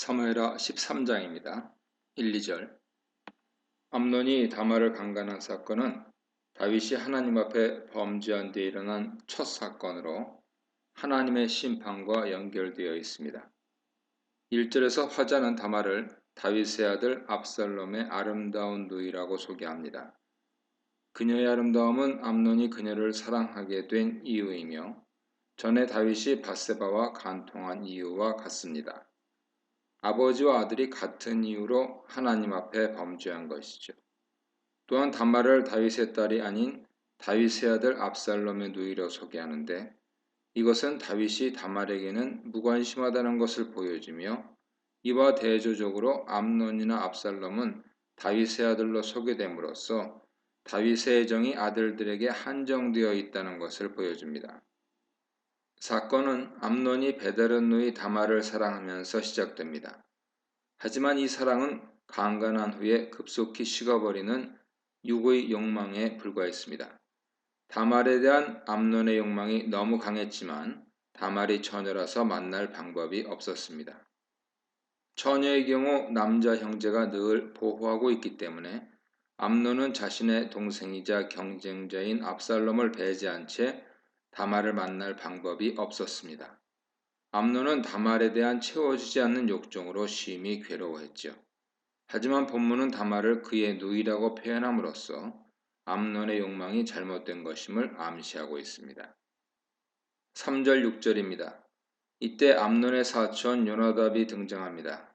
사무엘하 13장입니다. 1, 2절. 암논이 다말을 강간한 사건은 다윗이 하나님 앞에 범죄한 뒤에 일어난 첫 사건으로 하나님의 심판과 연결되어 있습니다. 1절에서 화자는 다말을 다윗의 아들 압살롬의 아름다운 누이라고 소개합니다. 그녀의 아름다움은 암논이 그녀를 사랑하게 된 이유이며 전에 다윗이 밧세바와 간통한 이유와 같습니다. 아버지와 아들이 같은 이유로 하나님 앞에 범죄한 것이죠. 또한 다말을 다윗의 딸이 아닌 다윗의 아들 압살롬의 누이로 소개하는데 이것은 다윗이 다말에게는 무관심하다는 것을 보여주며 이와 대조적으로 암논이나 압살롬은 다윗의 아들로 소개됨으로써 다윗의 애정이 아들들에게 한정되어 있다는 것을 보여줍니다. 사건은 암논이 베다른 누이 다말을 사랑하면서 시작됩니다. 하지만 이 사랑은 강간한 후에 급속히 식어버리는 육의 욕망에 불과했습니다. 다말에 대한 암논의 욕망이 너무 강했지만 다말이 처녀라서 만날 방법이 없었습니다. 처녀의 경우 남자 형제가 늘 보호하고 있기 때문에 암논은 자신의 동생이자 경쟁자인 압살롬을 배제한 채 다말을 만날 방법이 없었습니다. 암논은 다말에 대한 채워지지 않는 욕정으로 심히 괴로워했죠. 하지만 본문은 다말을 그의 누이라고 표현함으로써 암논의 욕망이 잘못된 것임을 암시하고 있습니다. 3절 6절입니다. 이때 암논의 사촌 요나답이 등장합니다.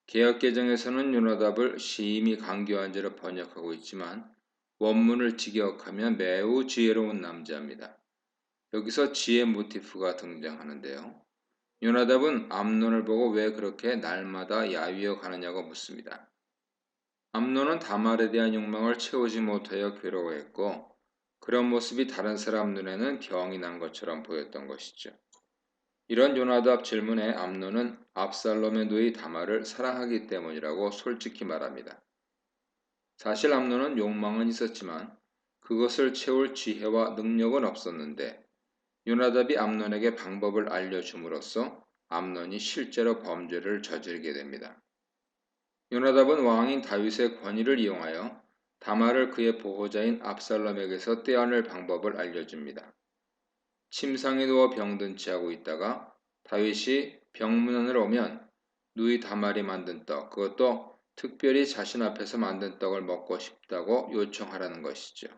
개역개정에서는 요나답을 심히 강교한 자로 번역하고 있지만 원문을 직역하면 매우 지혜로운 남자입니다. 여기서 지혜 모티프가 등장하는데요. 요나답은 암논을 보고 왜 그렇게 날마다 야위어 가느냐고 묻습니다. 암논은 다말에 대한 욕망을 채우지 못하여 괴로워했고 그런 모습이 다른 사람 눈에는 병이 난 것처럼 보였던 것이죠. 이런 요나답 질문에 암논은 압살롬의 누이 다말을 사랑하기 때문이라고 솔직히 말합니다. 사실 암논은 욕망은 있었지만 그것을 채울 지혜와 능력은 없었는데 요나답이 암논에게 방법을 알려줌으로써 암논이 실제로 범죄를 저지르게 됩니다. 요나답은 왕인 다윗의 권위를 이용하여 다말을 그의 보호자인 압살롬에게서 떼어낼 방법을 알려줍니다. 침상에 누워 병든 채 하고 있다가 다윗이 병문안으로 오면 누이 다말이 만든 떡, 그것도 특별히 자신 앞에서 만든 떡을 먹고 싶다고 요청하라는 것이죠.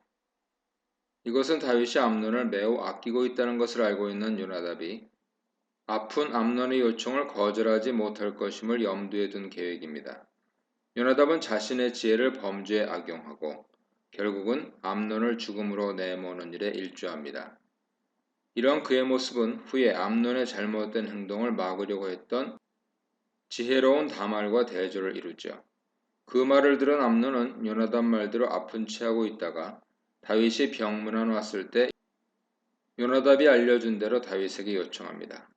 이것은 다윗이 암논을 매우 아끼고 있다는 것을 알고 있는 요나답이 아픈 암논의 요청을 거절하지 못할 것임을 염두에 둔 계획입니다. 요나답은 자신의 지혜를 범죄에 악용하고 결국은 암논을 죽음으로 내모는 일에 일조합니다. 이런 그의 모습은 후에 암논의 잘못된 행동을 막으려고 했던 지혜로운 다말과 대조를 이루죠. 그 말을 들은 암논은 요나답 말대로 아픈 채 하고 있다가 다윗이 병문안 왔을 때 요나답이 알려준 대로 다윗에게 요청합니다.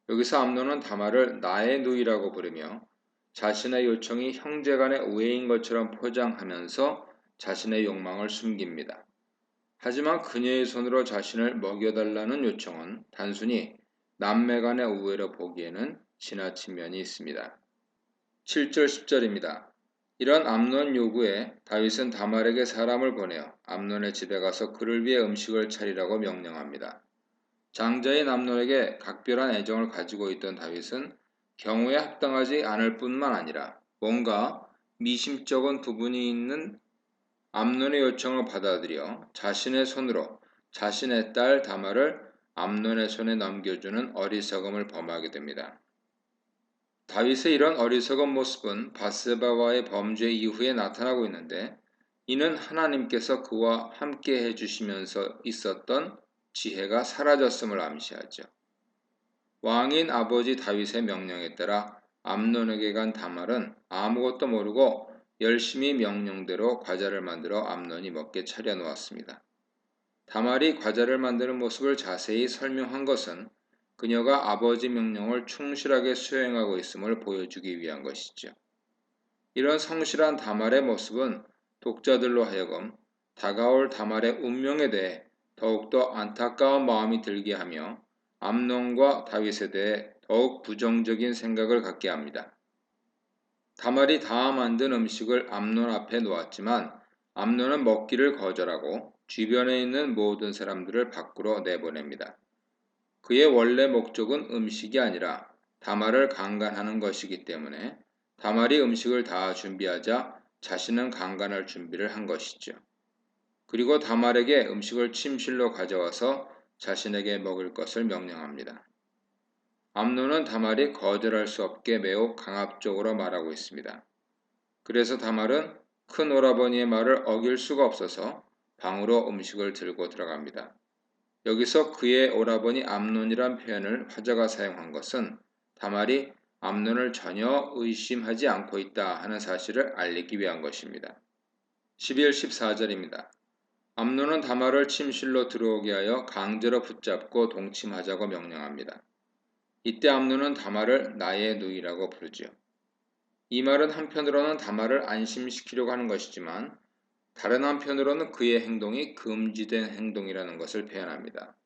여기서 암논은 다말을 나의 누이라고 부르며 자신의 요청이 형제간의 우애인 것처럼 포장하면서 자신의 욕망을 숨깁니다. 하지만 그녀의 손으로 자신을 먹여달라는 요청은 단순히 남매간의 우애로 보기에는 지나친 면이 있습니다. 7절 10절입니다. 이런 암논 요구에 다윗은 다말에게 사람을 보내어 암논의 집에 가서 그를 위해 음식을 차리라고 명령합니다. 장자인 암논에게 각별한 애정을 가지고 있던 다윗은 경우에 합당하지 않을 뿐만 아니라 뭔가 미심쩍은 부분이 있는 암논의 요청을 받아들여 자신의 손으로 자신의 딸 다말을 암논의 손에 넘겨주는 어리석음을 범하게 됩니다. 다윗의 이런 어리석은 모습은 밧세바와의 범죄 이후에 나타나고 있는데 이는 하나님께서 그와 함께 해주시면서 있었던 지혜가 사라졌음을 암시하죠. 왕인 아버지 다윗의 명령에 따라 암논에게 간 다말은 아무것도 모르고 열심히 명령대로 과자를 만들어 암논이 먹게 차려놓았습니다. 다말이 과자를 만드는 모습을 자세히 설명한 것은 그녀가 아버지 명령을 충실하게 수행하고 있음을 보여주기 위한 것이죠. 이런 성실한 다말의 모습은 독자들로 하여금 다가올 다말의 운명에 대해 더욱더 안타까운 마음이 들게 하며 암논과 다윗에 대해 더욱 부정적인 생각을 갖게 합니다. 다말이 다 만든 음식을 암논 앞에 놓았지만 암논은 먹기를 거절하고 주변에 있는 모든 사람들을 밖으로 내보냅니다. 그의 원래 목적은 음식이 아니라 다말을 강간하는 것이기 때문에 다말이 음식을 다 준비하자 자신은 강간할 준비를 한 것이죠. 그리고 다말에게 음식을 침실로 가져와서 자신에게 먹을 것을 명령합니다. 암논은 다말이 거절할 수 없게 매우 강압적으로 말하고 있습니다. 그래서 다말은 큰 오라버니의 말을 어길 수가 없어서 방으로 음식을 들고 들어갑니다. 여기서 그의 오라버니 암논이란 표현을 화자가 사용한 것은 다말이 암논을 전혀 의심하지 않고 있다 하는 사실을 알리기 위한 것입니다. 11, 14절입니다. 암논은 다말을 침실로 들어오게 하여 강제로 붙잡고 동침하자고 명령합니다. 이때 암논은 다말을 나의 누이라고 부르지요. 이 말은 한편으로는 다말을 안심시키려고 하는 것이지만 다른 한편으로는 그의 행동이 금지된 행동이라는 것을 표현합니다.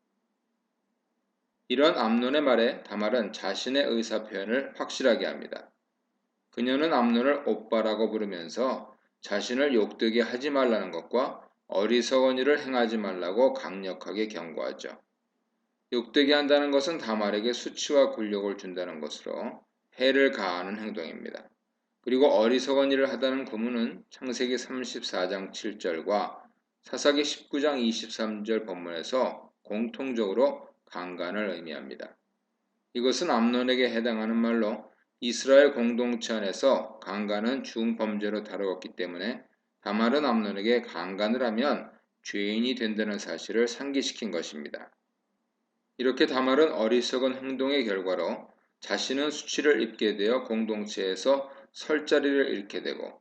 이런 암논의 말에 다말은 자신의 의사표현을 확실하게 합니다. 그녀는 암논을 오빠라고 부르면서 자신을 욕되게 하지 말라는 것과 어리석은 일을 행하지 말라고 강력하게 경고하죠. 욕되게 한다는 것은 다말에게 수치와 굴욕을 준다는 것으로 해를 가하는 행동입니다. 그리고 어리석은 일을 하다는 구문은 창세기 34장 7절과 사사기 19장 23절 본문에서 공통적으로 강간을 의미합니다. 이것은 암논에게 해당하는 말로 이스라엘 공동체 안에서 강간은 중범죄로 다루었기 때문에 다말은 암논에게 강간을 하면 죄인이 된다는 사실을 상기시킨 것입니다. 이렇게 다말은 어리석은 행동의 결과로 자신은 수치를 입게 되어 공동체에서 설 자리를 잃게 되고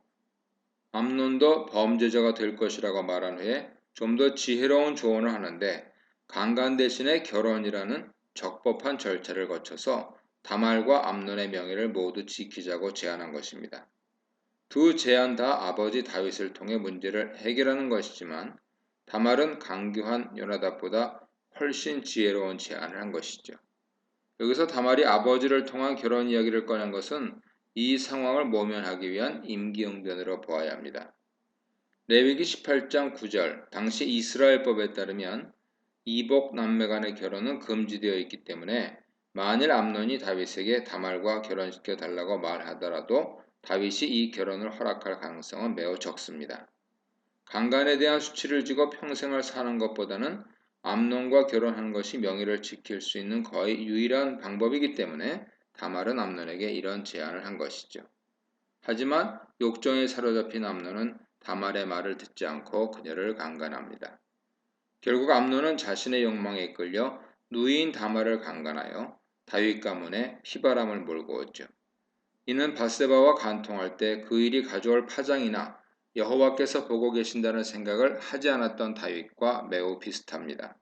암논도 범죄자가 될 것이라고 말한 후에 좀 더 지혜로운 조언을 하는데 강간 대신에 결혼이라는 적법한 절차를 거쳐서 다말과 암논의 명예를 모두 지키자고 제안한 것입니다. 두 제안 다 아버지 다윗을 통해 문제를 해결하는 것이지만 다말은 강교한 요나답보다 훨씬 지혜로운 제안을 한 것이죠. 여기서 다말이 아버지를 통한 결혼 이야기를 꺼낸 것은 이 상황을 모면하기 위한 임기응변으로 보아야 합니다. 레위기 18장 9절 당시 이스라엘법에 따르면 이복 남매 간의 결혼은 금지되어 있기 때문에 만일 암논이 다윗에게 다말과 결혼시켜 달라고 말하더라도 다윗이 이 결혼을 허락할 가능성은 매우 적습니다. 강간에 대한 수치를 지고 평생을 사는 것보다는 암논과 결혼하는 것이 명예를 지킬 수 있는 거의 유일한 방법이기 때문에 다말은 암논에게 이런 제안을 한 것이죠. 하지만 욕정에 사로잡힌 암논은 다말의 말을 듣지 않고 그녀를 강간합니다. 결국 암논은 자신의 욕망에 이끌려 누이인 다말을 강간하여 다윗 가문에 피바람을 몰고 오죠. 이는 밧세바와 간통할 때 그 일이 가져올 파장이나 여호와께서 보고 계신다는 생각을 하지 않았던 다윗과 매우 비슷합니다.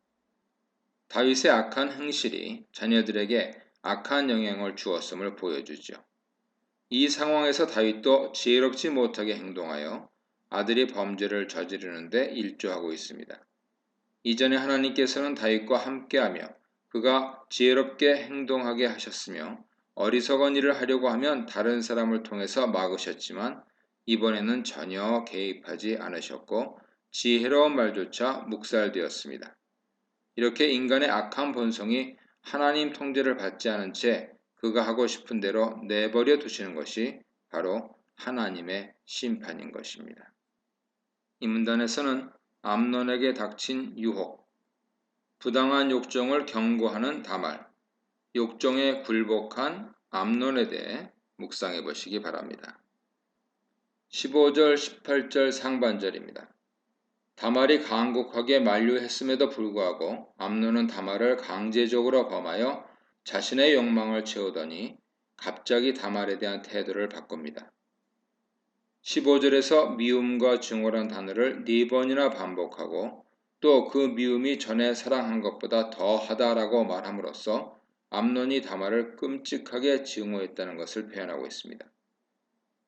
다윗의 악한 행실이 자녀들에게 악한 영향을 주었음을 보여주죠. 이 상황에서 다윗도 지혜롭지 못하게 행동하여 아들이 범죄를 저지르는데 일조하고 있습니다. 이전에 하나님께서는 다윗과 함께하며 그가 지혜롭게 행동하게 하셨으며 어리석은 일을 하려고 하면 다른 사람을 통해서 막으셨지만 이번에는 전혀 개입하지 않으셨고 지혜로운 말조차 묵살되었습니다. 이렇게 인간의 악한 본성이 하나님 통제를 받지 않은 채 그가 하고 싶은 대로 내버려 두시는 것이 바로 하나님의 심판인 것입니다. 이 문단에서는 암논에게 닥친 유혹, 부당한 욕정을 경고하는 다말, 욕정에 굴복한 암논에 대해 묵상해 보시기 바랍니다. 15절, 18절 상반절입니다. 다말이 간곡하게 만류했음에도 불구하고 암논은 다말을 강제적으로 범하여 자신의 욕망을 채우더니 갑자기 다말에 대한 태도를 바꿉니다. 15절에서 미움과 증오란 단어를 4번이나 반복하고 또 그 미움이 전에 사랑한 것보다 더하다라고 말함으로써 암논이 다말을 끔찍하게 증오했다는 것을 표현하고 있습니다.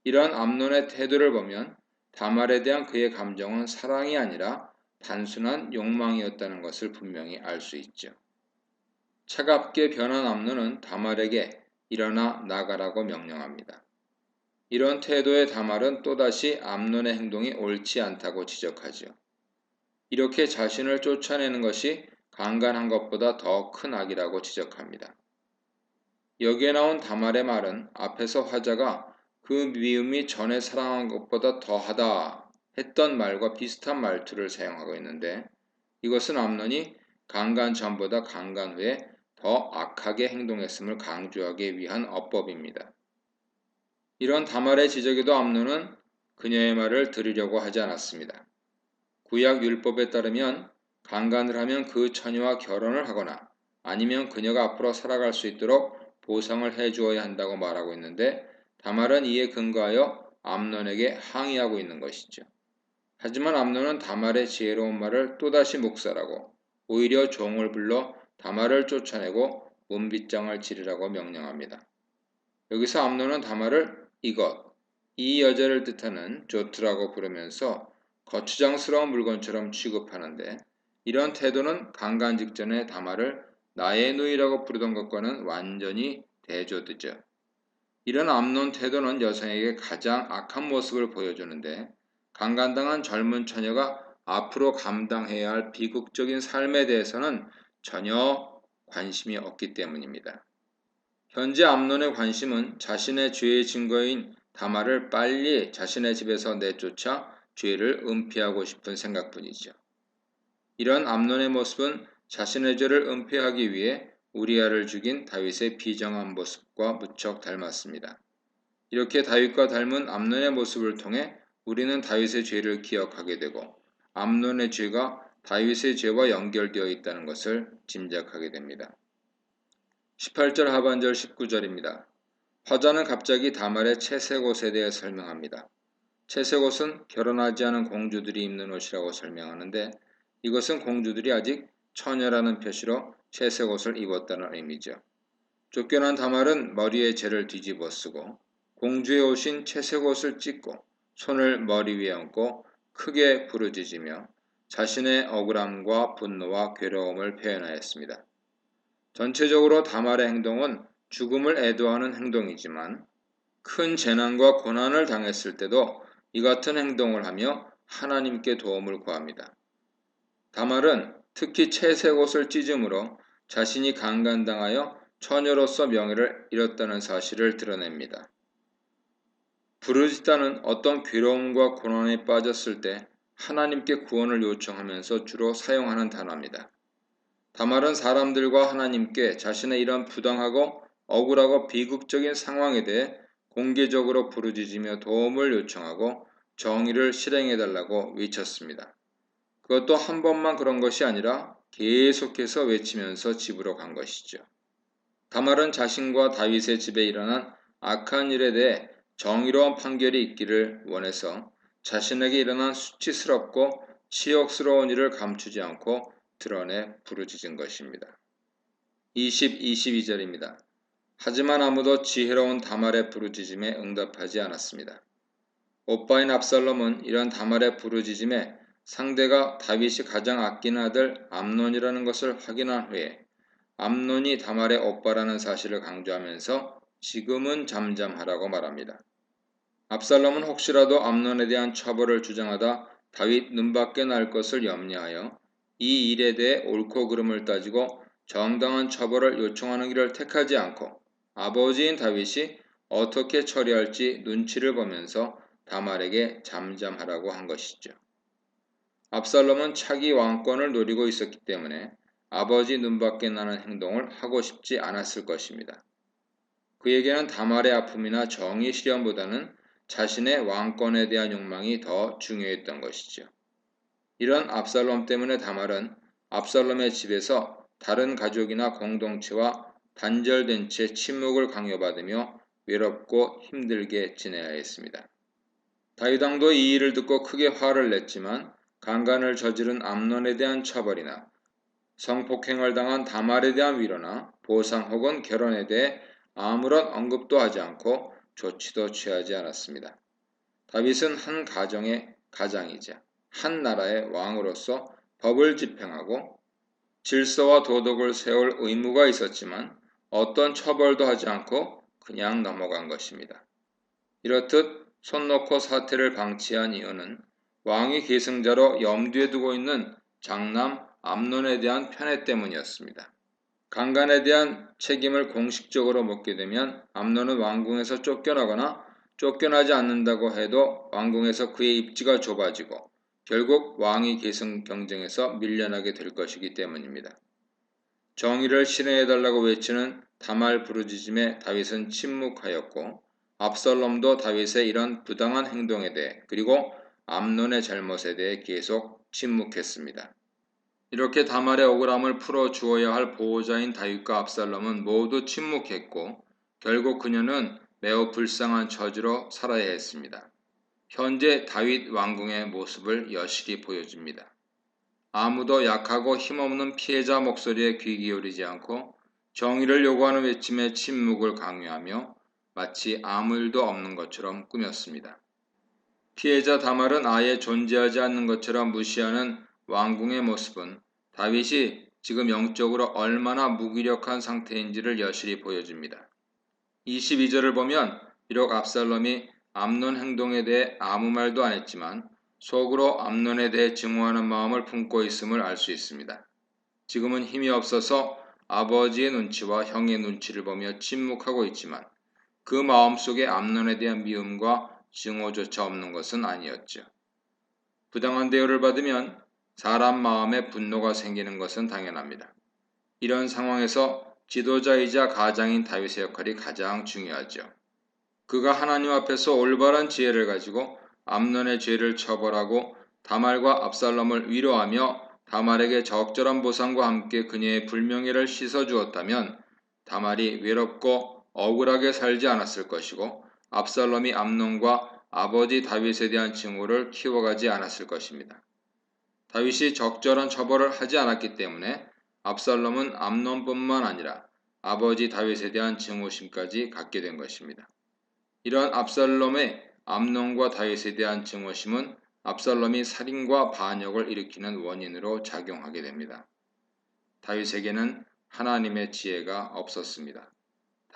이러한 암논의 태도를 보면 다말에 대한 그의 감정은 사랑이 아니라 단순한 욕망이었다는 것을 분명히 알 수 있죠. 차갑게 변한 암논은 다말에게 일어나 나가라고 명령합니다. 이런 태도의 다말은 또다시 암논의 행동이 옳지 않다고 지적하죠. 이렇게 자신을 쫓아내는 것이 강간한 것보다 더 큰 악이라고 지적합니다. 여기에 나온 다말의 말은 앞에서 화자가 그 미움이 전에 사랑한 것보다 더하다 했던 말과 비슷한 말투를 사용하고 있는데, 이것은 암논이 강간 전보다 강간 후에 더 악하게 행동했음을 강조하기 위한 어법입니다. 이런 다말의 지적에도 암논은 그녀의 말을 들으려고 하지 않았습니다. 구약 율법에 따르면 강간을 하면 그 처녀와 결혼을 하거나 아니면 그녀가 앞으로 살아갈 수 있도록 보상을 해주어야 한다고 말하고 있는데, 다말은 이에 근거하여 암논에게 항의하고 있는 것이죠. 하지만 암논은 다말의 지혜로운 말을 또다시 묵살하고 오히려 종을 불러 다말을 쫓아내고 문빗장을 지르라고 명령합니다. 여기서 암논은 다말을 이 여자를 뜻하는 조트라고 부르면서 거추장스러운 물건처럼 취급하는데, 이런 태도는 강간 직전에 다말을 나의 누이라고 부르던 것과는 완전히 대조되죠. 이런 암논 태도는 여성에게 가장 악한 모습을 보여주는데, 강간당한 젊은 처녀가 앞으로 감당해야 할 비극적인 삶에 대해서는 전혀 관심이 없기 때문입니다. 현재 암논의 관심은 자신의 죄의 증거인 다말을 빨리 자신의 집에서 내쫓아 죄를 은폐하고 싶은 생각뿐이죠. 이런 암논의 모습은 자신의 죄를 은폐하기 위해 우리아를 죽인 다윗의 비정한 모습과 무척 닮았습니다. 이렇게 다윗과 닮은 암논의 모습을 통해 우리는 다윗의 죄를 기억하게 되고 암논의 죄가 다윗의 죄와 연결되어 있다는 것을 짐작하게 됩니다. 18절 하반절 19절입니다. 화자는 갑자기 다말의 채색옷에 대해 설명합니다. 채색옷은 결혼하지 않은 공주들이 입는 옷이라고 설명하는데, 이것은 공주들이 아직 처녀라는 표시로 채색옷을 입었다는 의미죠. 쫓겨난 다말은 머리에 재를 뒤집어 쓰고 공주의 옷인 채색옷을 찢고 손을 머리 위에 얹고 크게 부르짖으며 자신의 억울함과 분노와 괴로움을 표현하였습니다. 전체적으로 다말의 행동은 죽음을 애도하는 행동이지만 큰 재난과 고난을 당했을 때도 이 같은 행동을 하며 하나님께 도움을 구합니다. 다말은 특히 채색옷을 찢음으로 자신이 강간당하여 처녀로서 명예를 잃었다는 사실을 드러냅니다. 부르짖다는 어떤 괴로움과 고난에 빠졌을 때 하나님께 구원을 요청하면서 주로 사용하는 단어입니다. 다말은 사람들과 하나님께 자신의 이런 부당하고 억울하고 비극적인 상황에 대해 공개적으로 부르짖으며 도움을 요청하고 정의를 실행해달라고 외쳤습니다. 그것도 한 번만 그런 것이 아니라 계속해서 외치면서 집으로 간 것이죠. 다말은 자신과 다윗의 집에 일어난 악한 일에 대해 정의로운 판결이 있기를 원해서 자신에게 일어난 수치스럽고 치욕스러운 일을 감추지 않고 드러내 부르짖은 것입니다. 22절입니다. 하지만 아무도 지혜로운 다말의 부르짖음에 응답하지 않았습니다. 오빠인 압살롬은 이런 다말의 부르짖음에 상대가 다윗이 가장 아끼는 아들 암논이라는 것을 확인한 후에 암논이 다말의 오빠라는 사실을 강조하면서 지금은 잠잠하라고 말합니다. 압살롬은 혹시라도 암논에 대한 처벌을 주장하다 다윗 눈밖에 날 것을 염려하여 이 일에 대해 옳고 그름을 따지고 정당한 처벌을 요청하는 길을 택하지 않고 아버지인 다윗이 어떻게 처리할지 눈치를 보면서 다말에게 잠잠하라고 한 것이죠. 압살롬은 차기 왕권을 노리고 있었기 때문에 아버지 눈밖에 나는 행동을 하고 싶지 않았을 것입니다. 그에게는 다말의 아픔이나 정의 실현보다는 자신의 왕권에 대한 욕망이 더 중요했던 것이죠. 이런 압살롬 때문에 다말은 압살롬의 집에서 다른 가족이나 공동체와 단절된 채 침묵을 강요받으며 외롭고 힘들게 지내야 했습니다. 다윗 왕도 이 일을 듣고 크게 화를 냈지만 강간을 저지른 암논에 대한 처벌이나 성폭행을 당한 다말에 대한 위로나 보상 혹은 결혼에 대해 아무런 언급도 하지 않고 조치도 취하지 않았습니다. 다윗은 한 가정의 가장이자 한 나라의 왕으로서 법을 집행하고 질서와 도덕을 세울 의무가 있었지만 어떤 처벌도 하지 않고 그냥 넘어간 것입니다. 이렇듯 손 놓고 사태를 방치한 이유는 왕위 계승자로 염두에 두고 있는 장남 암논에 대한 편애 때문이었습니다. 강간에 대한 책임을 공식적으로 묻게 되면 암논은 왕궁에서 쫓겨나거나 쫓겨나지 않는다고 해도 왕궁에서 그의 입지가 좁아지고 결국 왕위 계승 경쟁에서 밀려나게 될 것이기 때문입니다. 정의를 실행해달라고 외치는 다말 부르짖음에 다윗은 침묵하였고 압살롬도 다윗의 이런 부당한 행동에 대해 그리고 암논의 잘못에 대해 계속 침묵했습니다. 이렇게 다말의 억울함을 풀어주어야 할 보호자인 다윗과 압살롬은 모두 침묵했고 결국 그녀는 매우 불쌍한 처지로 살아야 했습니다. 현재 다윗 왕궁의 모습을 여실히 보여줍니다. 아무도 약하고 힘없는 피해자 목소리에 귀 기울이지 않고 정의를 요구하는 외침에 침묵을 강요하며 마치 아무 일도 없는 것처럼 꾸몄습니다. 피해자 다말은 아예 존재하지 않는 것처럼 무시하는 왕궁의 모습은 다윗이 지금 영적으로 얼마나 무기력한 상태인지를 여실히 보여줍니다. 22절을 보면 비록 압살롬이 암논 행동에 대해 아무 말도 안 했지만 속으로 암논에 대해 증오하는 마음을 품고 있음을 알 수 있습니다. 지금은 힘이 없어서 아버지의 눈치와 형의 눈치를 보며 침묵하고 있지만 그 마음속에 암논에 대한 미움과 증오조차 없는 것은 아니었죠. 부당한 대우를 받으면 사람 마음에 분노가 생기는 것은 당연합니다. 이런 상황에서 지도자이자 가장인 다윗의 역할이 가장 중요하죠. 그가 하나님 앞에서 올바른 지혜를 가지고 암논의 죄를 처벌하고 다말과 압살롬을 위로하며 다말에게 적절한 보상과 함께 그녀의 불명예를 씻어주었다면 다말이 외롭고 억울하게 살지 않았을 것이고 압살롬이 암논과 아버지 다윗에 대한 증오를 키워가지 않았을 것입니다. 다윗이 적절한 처벌을 하지 않았기 때문에 압살롬은 암논뿐만 아니라 아버지 다윗에 대한 증오심까지 갖게 된 것입니다. 이런 압살롬의 암논과 다윗에 대한 증오심은 압살롬이 살인과 반역을 일으키는 원인으로 작용하게 됩니다. 다윗에게는 하나님의 지혜가 없었습니다.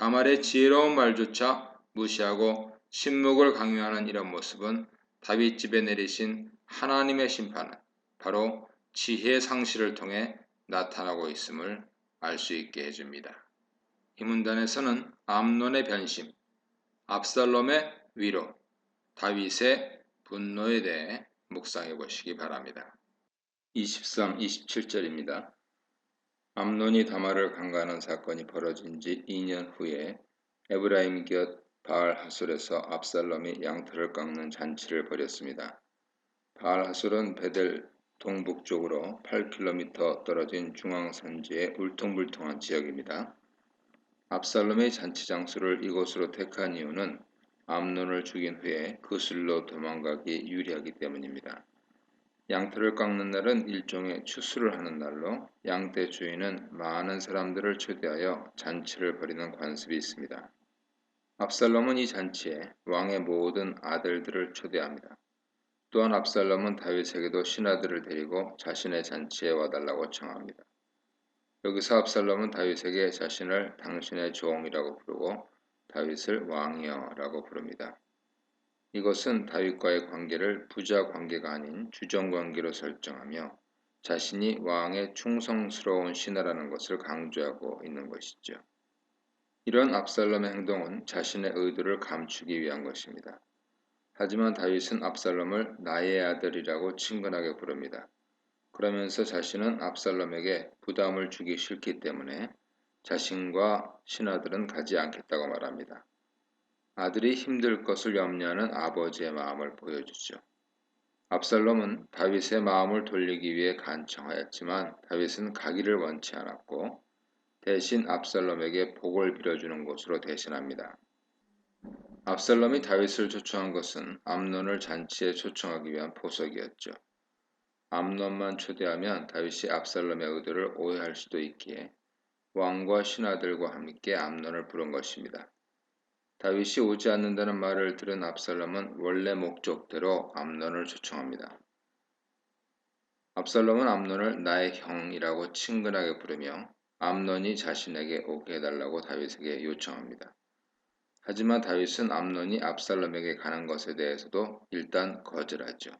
다말의 지혜로운 말조차 무시하고 침묵을 강요하는 이런 모습은 다윗 집에 내리신 하나님의 심판은 바로 지혜 상실을 통해 나타나고 있음을 알 수 있게 해줍니다. 이 문단에서는 암논의 변심, 압살롬의 위로, 다윗의 분노에 대해 묵상해 보시기 바랍니다. 23, 27절입니다. 암논이 다말을 강간한 사건이 벌어진 지 2년 후에 에브라임 곁 바알 하솔에서 압살롬이 양털을 깎는 잔치를 벌였습니다. 바알 하솔은 베델 동북쪽으로 8km 떨어진 중앙산지의 울퉁불퉁한 지역입니다. 압살롬의 잔치 장소를 이곳으로 택한 이유는 암논을 죽인 후에 그슬로 도망가기 유리하기 때문입니다. 양털을 깎는 날은 일종의 추수를 하는 날로 양떼 주인은 많은 사람들을 초대하여 잔치를 벌이는 관습이 있습니다. 압살롬은 이 잔치에 왕의 모든 아들들을 초대합니다. 또한 압살롬은 다윗에게도 신하들을 데리고 자신의 잔치에 와달라고 청합니다. 여기서 압살롬은 다윗에게 자신을 당신의 종이라고 부르고 다윗을 왕이여라고 부릅니다. 이것은 다윗과의 관계를 부자 관계가 아닌 주정 관계로 설정하며 자신이 왕의 충성스러운 신하라는 것을 강조하고 있는 것이죠. 이런 압살롬의 행동은 자신의 의도를 감추기 위한 것입니다. 하지만 다윗은 압살롬을 나의 아들이라고 친근하게 부릅니다. 그러면서 자신은 압살롬에게 부담을 주기 싫기 때문에 자신과 신하들은 가지 않겠다고 말합니다. 아들이 힘들 것을 염려하는 아버지의 마음을 보여주죠. 압살롬은 다윗의 마음을 돌리기 위해 간청하였지만 다윗은 가기를 원치 않았고 대신 압살롬에게 복을 빌어주는 것으로 대신합니다. 압살롬이 다윗을 초청한 것은 암논을 잔치에 초청하기 위한 포석이었죠. 암논만 초대하면 다윗이 압살롬의 의도를 오해할 수도 있기에 왕과 신하들과 함께 암논을 부른 것입니다. 다윗이 오지 않는다는 말을 들은 압살롬은 원래 목적대로 암논을 초청합니다. 압살롬은 암논을 나의 형이라고 친근하게 부르며 암논이 자신에게 오게 해달라고 다윗에게 요청합니다. 하지만 다윗은 암논이 압살롬에게 가는 것에 대해서도 일단 거절하죠.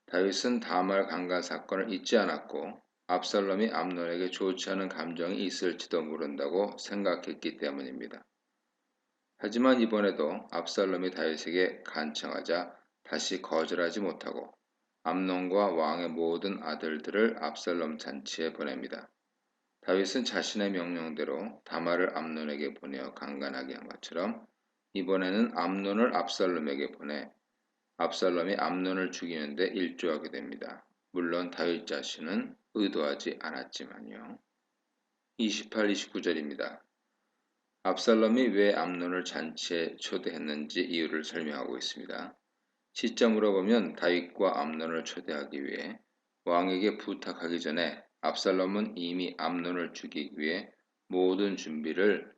다윗은 다말 강간 사건을 잊지 않았고 압살롬이 암논에게 좋지 않은 감정이 있을지도 모른다고 생각했기 때문입니다. 하지만 이번에도 압살롬이 다윗에게 간청하자 다시 거절하지 못하고 암논과 왕의 모든 아들들을 압살롬 잔치에 보냅니다. 다윗은 자신의 명령대로 다말을 암논에게 보내어 강간하게 한 것처럼 이번에는 암논을 압살롬에게 보내 압살롬이 암논을 죽이는데 일조하게 됩니다. 물론 다윗 자신은 의도하지 않았지만요. 28, 29절입니다. 압살롬이 왜 암논을 잔치에 초대했는지 이유를 설명하고 있습니다. 시점으로 보면 다윗과 암논을 초대하기 위해 왕에게 부탁하기 전에 압살롬은 이미 암논을 죽이기 위해 모든 준비를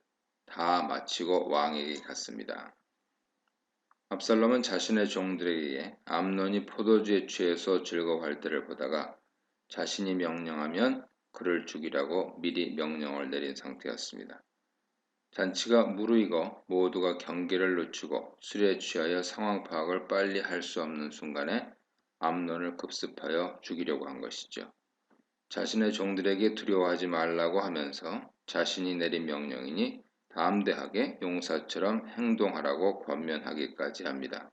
다 마치고 왕에게 갔습니다. 압살롬은 자신의 종들에게 암논이 포도주에 취해서 즐거워할 때를 보다가 자신이 명령하면 그를 죽이라고 미리 명령을 내린 상태였습니다. 잔치가 무르익어 모두가 경계를 늦추고 술에 취하여 상황 파악을 빨리 할 수 없는 순간에 암논을 급습하여 죽이려고 한 것이죠. 자신의 종들에게 두려워하지 말라고 하면서 자신이 내린 명령이니 담대하게 용사처럼 행동하라고 권면하기까지 합니다.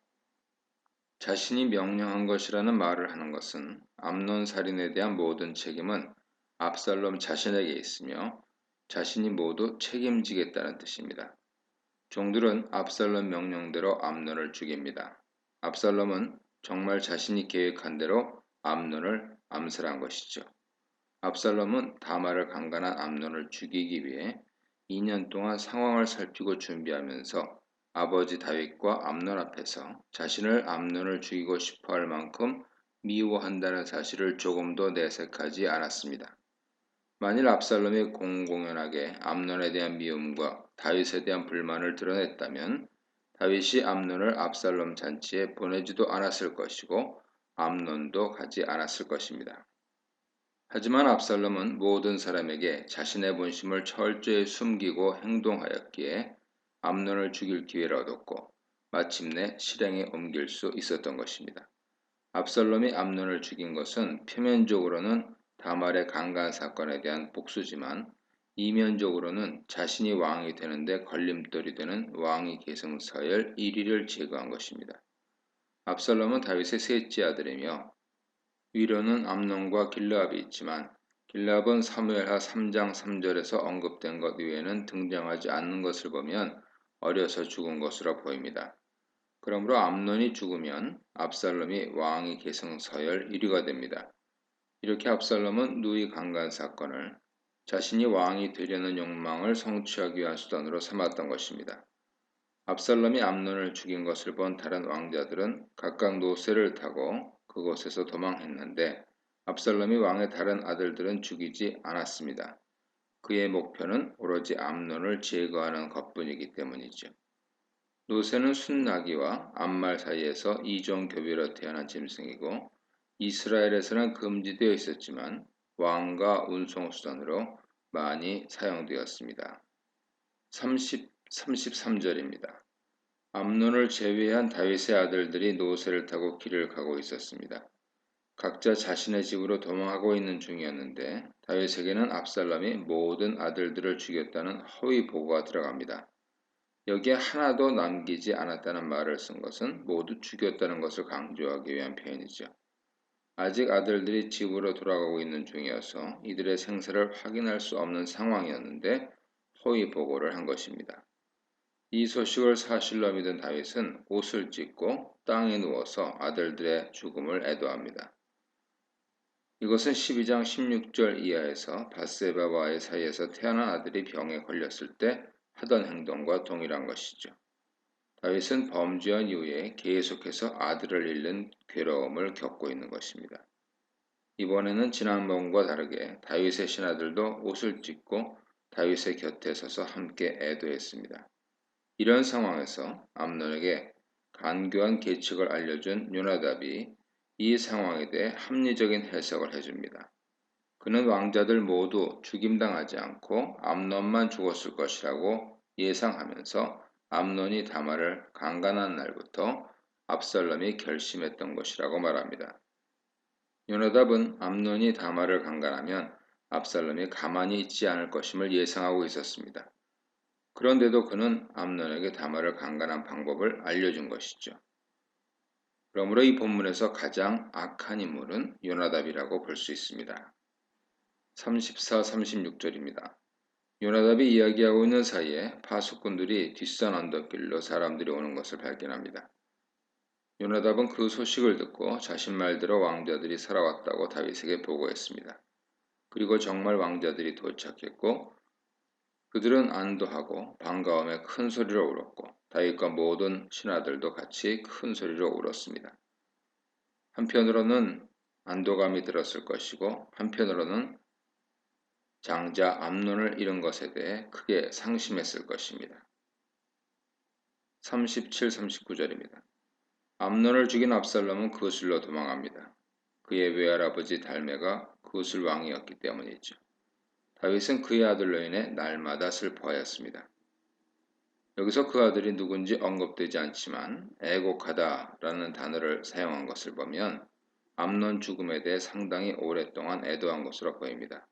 자신이 명령한 것이라는 말을 하는 것은 암논 살인에 대한 모든 책임은 압살롬 자신에게 있으며 자신이 모두 책임지겠다는 뜻입니다. 종들은 압살롬 명령대로 암논을 죽입니다. 압살롬은 정말 자신이 계획한 대로 암논을 암살한 것이죠. 압살롬은 다말을 강간한 암논을 죽이기 위해 2년 동안 상황을 살피고 준비하면서 아버지 다윗과 암논 앞에서 자신을 암논을 죽이고 싶어 할 만큼 미워한다는 사실을 조금도 내색하지 않았습니다. 만일 압살롬이 공공연하게 암논에 대한 미움과 다윗에 대한 불만을 드러냈다면 다윗이 암논을 압살롬 잔치에 보내지도 않았을 것이고 암논도 가지 않았을 것입니다. 하지만 압살롬은 모든 사람에게 자신의 본심을 철저히 숨기고 행동하였기에 암논을 죽일 기회를 얻었고 마침내 실행에 옮길 수 있었던 것입니다. 압살롬이 암논을 죽인 것은 표면적으로는 다말의 강간 사건에 대한 복수지만 이면적으로는 자신이 왕이 되는데 걸림돌이 되는 왕위 계승 서열 1위를 제거한 것입니다. 압살롬은 다윗의 셋째 아들이며 위로는 암논과 길르압이 있지만 길르압은 사무엘하 3장 3절에서 언급된 것 외에는 등장하지 않는 것을 보면 어려서 죽은 것으로 보입니다. 그러므로 암논이 죽으면 압살롬이 왕위 계승 서열 1위가 됩니다. 이렇게 압살롬은 누이 강간 사건을 자신이 왕이 되려는 욕망을 성취하기 위한 수단으로 삼았던 것입니다. 압살롬이 암논을 죽인 것을 본 다른 왕자들은 각각 노새를 타고 그곳에서 도망했는데 압살롬이 왕의 다른 아들들은 죽이지 않았습니다. 그의 목표는 오로지 암논을 제거하는 것뿐이기 때문이죠. 노새는 순나귀와 암말 사이에서 이종 교배로 태어난 짐승이고 이스라엘에서는 금지되어 있었지만 왕과 운송수단으로 많이 사용되었습니다. 33절입니다. 암논을 제외한 다윗의 아들들이 노새를 타고 길을 가고 있었습니다. 각자 자신의 집으로 도망하고 있는 중이었는데 다윗에게는 압살롬이 모든 아들들을 죽였다는 허위 보고가 들어갑니다. 여기에 하나도 남기지 않았다는 말을 쓴 것은 모두 죽였다는 것을 강조하기 위한 표현이죠. 아직 아들들이 집으로 돌아가고 있는 중이어서 이들의 생사를 확인할 수 없는 상황이었는데 허위 보고를 한 것입니다. 이 소식을 사실로 믿은 다윗은 옷을 찢고 땅에 누워서 아들들의 죽음을 애도합니다. 이것은 12장 16절 이하에서 밧세바와의 사이에서 태어난 아들이 병에 걸렸을 때 하던 행동과 동일한 것이죠. 다윗은 범죄한 이후에 계속해서 아들을 잃는 괴로움을 겪고 있는 것입니다. 이번에는 지난번과 다르게 다윗의 신하들도 옷을 찢고 다윗의 곁에 서서 함께 애도했습니다. 이런 상황에서 암논에게 간교한 계책을 알려준 요나답이 이 상황에 대해 합리적인 해석을 해줍니다. 그는 왕자들 모두 죽임당하지 않고 암논만 죽었을 것이라고 예상하면서 암논이 다말을 강간한 날부터 압살롬이 결심했던 것이라고 말합니다. 요나답은 암논이 다말을 강간하면 압살롬이 가만히 있지 않을 것임을 예상하고 있었습니다. 그런데도 그는 암논에게 다말을 강간한 방법을 알려준 것이죠. 그러므로 이 본문에서 가장 악한 인물은 요나답이라고 볼 수 있습니다. 34, 36절입니다. 요나답이 이야기하고 있는 사이에 파수꾼들이 뒷산 언덕길로 사람들이 오는 것을 발견합니다. 요나답은 그 소식을 듣고 자신 말대로 왕자들이 살아왔다고 다윗에게 보고했습니다. 그리고 정말 왕자들이 도착했고 그들은 안도하고 반가움에 큰 소리로 울었고 다윗과 모든 신하들도 같이 큰 소리로 울었습니다. 한편으로는 안도감이 들었을 것이고 한편으로는 장자 암논을 잃은 것에 대해 크게 상심했을 것입니다. 37, 39절입니다. 암논을 죽인 압살롬은 그술로 도망합니다. 그의 외할아버지 달메가 그술 왕이었기 때문이죠. 다윗은 그의 아들로 인해 날마다 슬퍼하였습니다. 여기서 그 아들이 누군지 언급되지 않지만 애곡하다라는 단어를 사용한 것을 보면 암논 죽음에 대해 상당히 오랫동안 애도한 것으로 보입니다.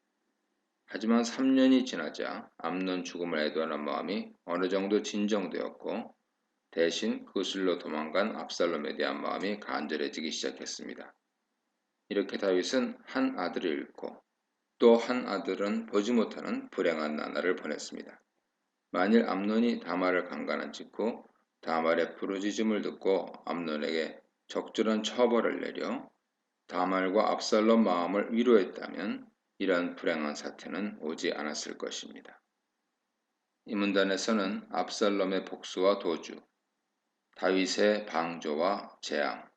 하지만 3년이 지나자 암논 죽음을 애도하는 마음이 어느 정도 진정되었고 대신 그술로 도망간 압살롬에 대한 마음이 간절해지기 시작했습니다. 이렇게 다윗은 한 아들을 잃고 또 한 아들은 보지 못하는 불행한 나날을 보냈습니다. 만일 암논이 다말을 강간한 직후 다말의 부르짖음을 듣고 암논에게 적절한 처벌을 내려 다말과 압살롬 마음을 위로했다면 이러한 불행한 사태는 오지 않았을 것입니다. 이 문단에서는 압살롬의 복수와 도주, 다윗의 방조와 재앙,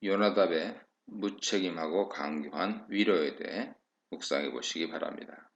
요나답의 무책임하고 강경한 위로에 대해 묵상해 보시기 바랍니다.